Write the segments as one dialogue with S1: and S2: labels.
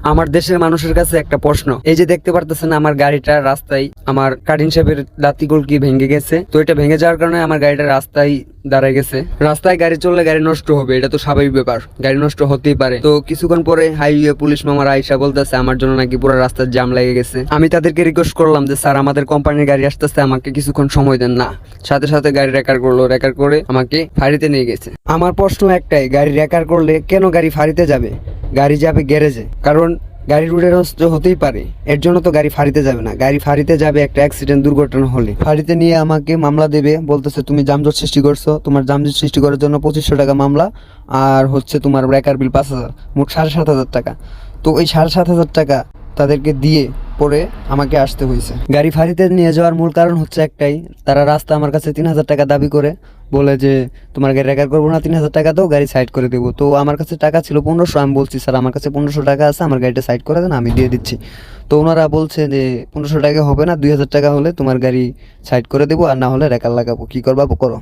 S1: আমার দেশের মানুষের কাছে একটা প্রশ্ন, এই যে দেখতে পারতেছেন আমার গাড়িটা রাস্তায়, আমার কাটিং সাহেবের লাতিগুল কি ভেঙে গেছে, তো এটা ভেঙে যাওয়ার কারণে আমার গাড়িটা রাস্তায় দাঁড়ায় গেছে। রাস্তায় গাড়ি চললে গাড়ি নষ্ট হবে, এটা তো স্বাভাবিক ব্যাপার, গাড়ি নষ্ট হতেই পারে। তো কিছুক্ষণ পরে হাইওয়ে পুলিশ মামার আইসা বলতেছে আমার জন্য নাকি পুরো রাস্তার জাম লেগে গেছে। আমি তাদেরকে রিকোয়েস্ট করলাম যে স্যার আমাদের কোম্পানির গাড়ি আসতেছে, আমাকে কিছুক্ষণ সময় দেন। না, সাথে সাথে গাড়ি রেকার করলো, রেকার করে আমাকে ফাঁড়িতে নিয়ে গেছে। আমার প্রশ্ন একটাই, গাড়ি রেকার করলে কেন গাড়ি ফাঁড়িতে যাবে? গাড়ি যাবে গ্যারেজে, কারণ গাড়ি রুটে নষ্ট হতেই পারে, এর জন্য তো গাড়ি ফাঁড়িতে যাবে না। গাড়ি ফাঁড়িতে যাবে একটা অ্যাক্সিডেন্ট দুর্ঘটনা হলে। ফাঁড়িতে নিয়ে আমাকে মামলা দেবে, বলতেছে তুমি যানজট সৃষ্টি করছো, তোমার যানজট সৃষ্টি করার জন্য 2500 টাকা মামলা, আর হচ্ছে তোমার রেকার বিল 5000, মোট 7500 টাকা। তো ওই 7500 টাকা তাদেরকে দিয়ে পরে আমাকে আসতে হয়েছে। গাড়ি ফাঁড়িতে নিয়ে যাওয়ার মূল কারণ হচ্ছে একটাই, তারা রাস্তা আমার কাছে 3000 টাকা দাবি করে, বলে যে তোমার গাড়ি রেকার করবো না, 3000 টাকা দাও, গাড়ি সাইড করে দেবো। তো আমার কাছে টাকা ছিল 1500, আমি বলছি স্যার আমার কাছে 1500 টাকা আছে, আমার গাড়িটা সাইড করে দেন, আমি দিয়ে দিচ্ছি। তো ওনারা বলছে যে 1500 টাকা হবে না, 2000 টাকা হলে তোমার গাড়ি সাইড করে দেবো, আর না হলে রেকার লাগাবো, কী করবা করো।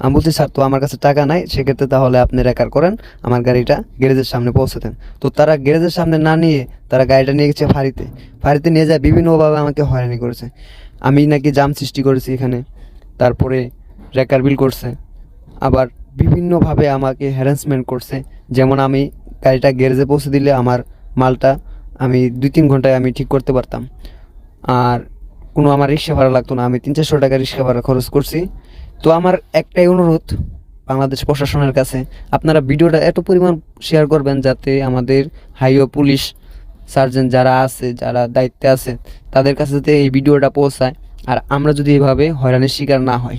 S1: আমি বলছি স্যার তো আমার কাছে টাকা নাই, সেক্ষেত্রে তাহলে আপনি রেকার করেন, আমার গাড়িটা গ্যারেজের সামনে পৌঁছে দেন। তো তারা গ্যারেজের সামনে না নিয়ে তারা গাড়িটা নিয়ে গেছে ফাঁড়িতে। ফাঁড়িতে নিয়ে যায় বিভিন্নভাবে আমাকে হয়রানি করেছে। আমি নাকি জাম সৃষ্টি করেছি এখানে, তারপরে রেকার বিল করছে, আবার বিভিন্নভাবে আমাকে হ্যারাসমেন্ট করছে। যেমন আমি গাড়িটা গ্যারেজে পৌঁছে দিলে আমার মালটা আমি 2-3 ঘন্টায় আমি ঠিক করতে পারতাম, আর কোনো আমার রিক্সা ভাড়া লাগতো না, আমি 300-400 টাকা রিক্সা ভাড়া খরচ করছি। তো আমার একটাই অনুরোধ বাংলাদেশ প্রশাসনের কাছে, আপনারা ভিডিওটা এত পরিমাণ শেয়ার করবেন যাতে আমাদের হাইওয়ে পুলিশ সার্জেন্ট যারা আছে, যারা দায়িত্বে আছে, তাদের কাছে যাতে এই ভিডিওটা পৌঁছায়, আর আমরা যদি এভাবে হয়রানির শিকার না হয়।